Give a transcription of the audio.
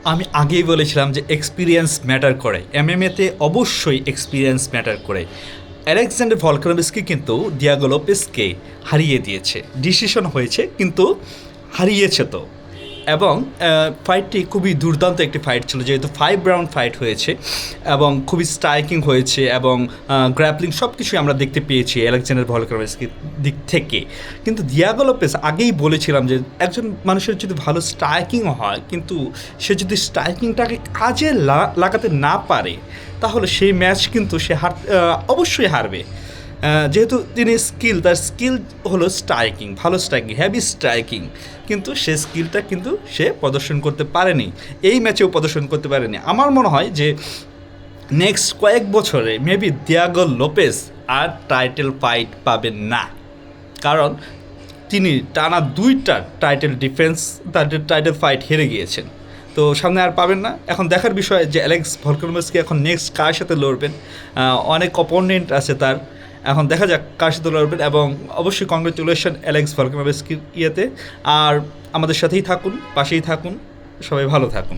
আমি আগেই বলেছিলাম যে এক্সপিরিয়েন্স ম্যাটার করে, এমএমএতে অবশ্যই এক্সপিরিয়েন্স ম্যাটার করে। অ্যালেকজান্ডার ভলকানোভস্কি কিন্তু ডিয়েগো লোপেজকে হারিয়ে দিয়েছে, ডিসিশন হয়েছে কিন্তু হারিয়েছে তো। এবং ফাইটটি খুবই দুর্দান্ত একটি ফাইট ছিল, যেহেতু 5 রাউন্ড ফাইট হয়েছে এবং খুবই স্ট্রাইকিং হয়েছে এবং গ্র্যাপলিং সব কিছুই আমরা দেখতে পেয়েছি অ্যালেকজান্ডার ভলকানোভস্কির দিক থেকে। কিন্তু ডিয়েগো লোপেজ আগেই বলেছিলাম যে একজন মানুষের যদি ভালো স্ট্রাইকিং হয়, কিন্তু সে যদি স্ট্রাইকিংটাকে কাজে লাগাতে না পারে, তাহলে সেই ম্যাচ কিন্তু সে অবশ্যই হারবে। যেহেতু তার স্কিল হলো স্ট্রাইকিং, ভালো স্ট্রাইকিং, হেভি স্ট্রাইকিং, কিন্তু সে স্কিলটা কিন্তু সে প্রদর্শন করতে পারেনি, এই ম্যাচেও প্রদর্শন করতে পারেনি। আমার মনে হয় যে নেক্সট কয়েক বছরে মেবি ডিয়েগো লোপেজ আর টাইটেল ফাইট পাবেন না, কারণ তিনি টানা 2টা টাইটেল ফাইট হেরে গিয়েছেন। তো সামনে আর পাবেন না। এখন দেখার বিষয় যে অ্যালেক্স ভলকানোভস্কি এখন নেক্সট কার সাথে লড়বেন। অনেক অপোনেন্ট আছে তার, এখন দেখা যাক কার সাথে লড়বেন। এবং অবশ্যই কংগ্রেচুলেশন অ্যালেক্স ভলকানোভস্কির ইয়েতে। আর আমাদের সাথেই থাকুন, পাশেই থাকুন, সবাই ভালো থাকুন।